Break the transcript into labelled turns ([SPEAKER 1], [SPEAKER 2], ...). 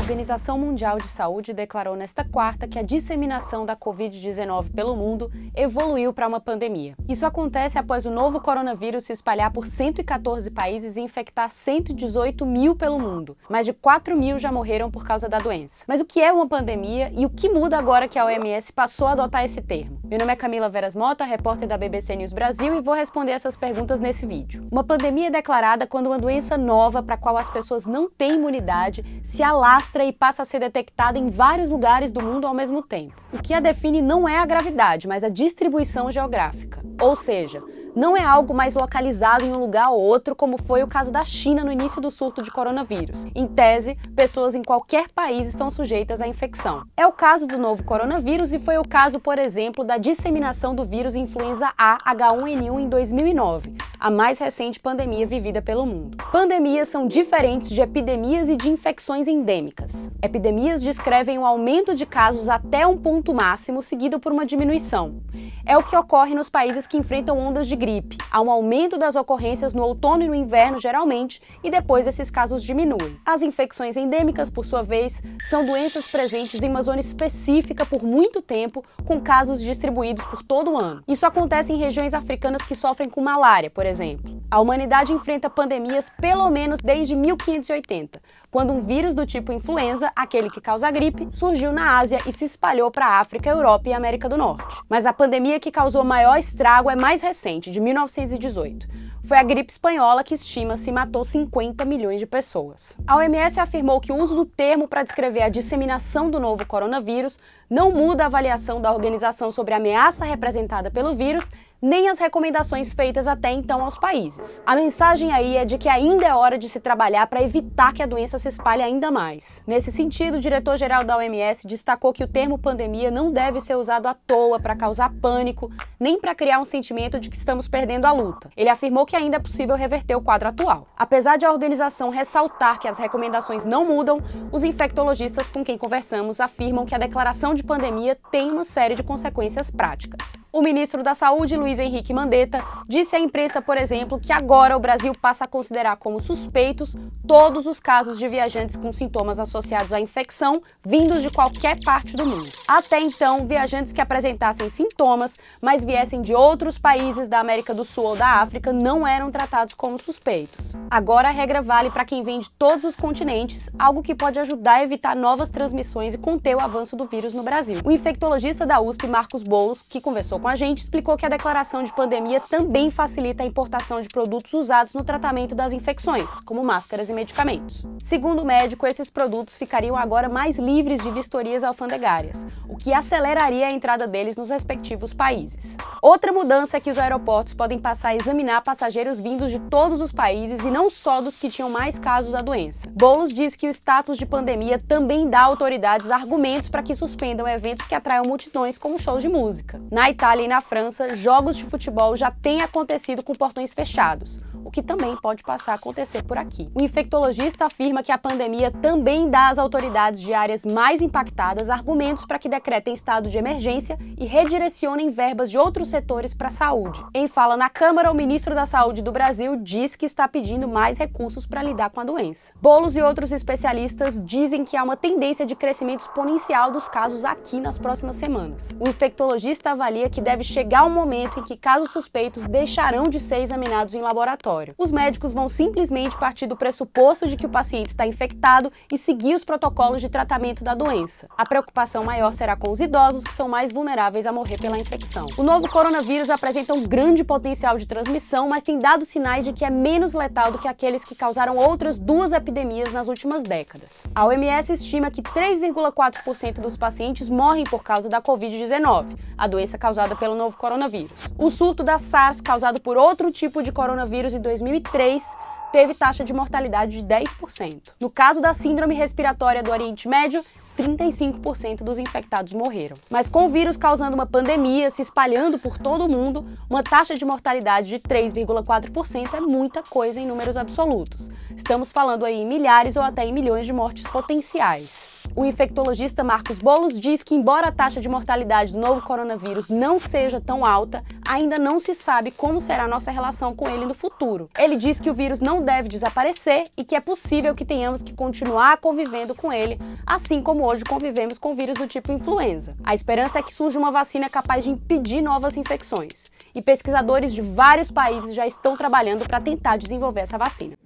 [SPEAKER 1] Organização Mundial de Saúde declarou nesta quarta que a disseminação da Covid-19 pelo mundo evoluiu para uma pandemia. Isso acontece após o novo coronavírus se espalhar por 114 países e infectar 118 mil pelo mundo. Mais de 4 mil já morreram por causa da doença. Mas o que é uma pandemia e o que muda agora que a OMS passou a adotar esse termo? Meu nome é Camila Veras Mota, repórter da BBC News Brasil, e vou responder essas perguntas nesse vídeo. Uma pandemia é declarada quando uma doença nova para a qual as pessoas não têm imunidade se alastra e passa a ser detectada em vários lugares do mundo ao mesmo tempo. O que a define não é a gravidade, mas a distribuição geográfica. Ou seja, não é algo mais localizado em um lugar ou outro, como foi o caso da China no início do surto de coronavírus. Em tese, pessoas em qualquer país estão sujeitas à infecção. É o caso do novo coronavírus e foi o caso, por exemplo, da disseminação do vírus influenza A H1N1 em 2009, a mais recente pandemia vivida pelo mundo. Pandemias são diferentes de epidemias e de infecções endêmicas. Epidemias descrevem um aumento de casos até um ponto máximo, seguido por uma diminuição. É o que ocorre nos países que enfrentam ondas de gripe. Há um aumento das ocorrências no outono e no inverno, geralmente, e depois esses casos diminuem. As infecções endêmicas, por sua vez, são doenças presentes em uma zona específica por muito tempo, com casos distribuídos por todo o ano. Isso acontece em regiões africanas que sofrem com malária, por exemplo. A humanidade enfrenta pandemias pelo menos desde 1580, quando um vírus do tipo influenza, aquele que causa gripe, surgiu na Ásia e se espalhou para a África, Europa e América do Norte. Mas a pandemia que causou maior estrago é mais recente, de 1918. Foi a gripe espanhola que estima-se matou 50 milhões de pessoas. A OMS afirmou que o uso do termo para descrever a disseminação do novo coronavírus não muda a avaliação da organização sobre a ameaça representada pelo vírus, nem as recomendações feitas até então aos países. A mensagem aí é de que ainda é hora de se trabalhar para evitar que a doença se espalhe ainda mais. Nesse sentido, o diretor-geral da OMS destacou que o termo pandemia não deve ser usado à toa para causar pânico, nem para criar um sentimento de que estamos perdendo a luta. Ele afirmou que ainda é possível reverter o quadro atual. Apesar de a organização ressaltar que as recomendações não mudam, os infectologistas com quem conversamos afirmam que a declaração de pandemia tem uma série de consequências práticas. O ministro da Saúde, Luiz Henrique Mandetta, disse à imprensa, por exemplo, que agora o Brasil passa a considerar como suspeitos todos os casos de viajantes com sintomas associados à infecção vindos de qualquer parte do mundo. Até então, viajantes que apresentassem sintomas, mas viessem de outros países da América do Sul ou da África não eram tratados como suspeitos. Agora a regra vale para quem vem de todos os continentes, algo que pode ajudar a evitar novas transmissões e conter o avanço do vírus no Brasil. O infectologista da USP, Marcos Boulos, que conversou com a gente, explicou que a declaração de pandemia também facilita a importação de produtos usados no tratamento das infecções, como máscaras e medicamentos. Segundo o médico, esses produtos ficariam agora mais livres de vistorias alfandegárias, o que aceleraria a entrada deles nos respectivos países. Outra mudança é que os aeroportos podem passar a examinar passageiros vindos de todos os países e não só dos que tinham mais casos da doença. Boulos diz que o status de pandemia também dá às autoridades argumentos para que suspendam eventos que atraiam multidões, como shows de música. Na Itália e na França, jogos de futebol já têm acontecido com portões fechados, o que também pode passar a acontecer por aqui. O infectologista afirma que a pandemia também dá às autoridades de áreas mais impactadas argumentos para que decretem estado de emergência e redirecionem verbas de outros setores para a saúde. Em fala na Câmara, o ministro da Saúde do Brasil diz que está pedindo mais recursos para lidar com a doença. Boulos e outros especialistas dizem que há uma tendência de crescimento exponencial dos casos aqui nas próximas semanas. O infectologista avalia que deve chegar um momento em que casos suspeitos deixarão de ser examinados em laboratório. Os médicos vão simplesmente partir do pressuposto de que o paciente está infectado e seguir os protocolos de tratamento da doença. A preocupação maior será com os idosos, que são mais vulneráveis a morrer pela infecção. O novo coronavírus apresenta um grande potencial de transmissão, mas tem dado sinais de que é menos letal do que aqueles que causaram outras 2 epidemias nas últimas décadas. A OMS estima que 3,4% dos pacientes morrem por causa da Covid-19, a doença causada pelo novo coronavírus. O surto da SARS, causado por outro tipo de coronavírus em 2003, teve taxa de mortalidade de 10%. No caso da síndrome respiratória do Oriente Médio, 35% dos infectados morreram. Mas com o vírus causando uma pandemia, se espalhando por todo o mundo, uma taxa de mortalidade de 3,4% é muita coisa em números absolutos. Estamos falando aí em milhares ou até em milhões de mortes potenciais. O infectologista Marcos Boulos diz que, embora a taxa de mortalidade do novo coronavírus não seja tão alta, ainda não se sabe como será a nossa relação com ele no futuro. Ele diz que o vírus não deve desaparecer e que é possível que tenhamos que continuar convivendo com ele, assim como hoje convivemos com vírus do tipo influenza. A esperança é que surja uma vacina capaz de impedir novas infecções. E pesquisadores de vários países já estão trabalhando para tentar desenvolver essa vacina.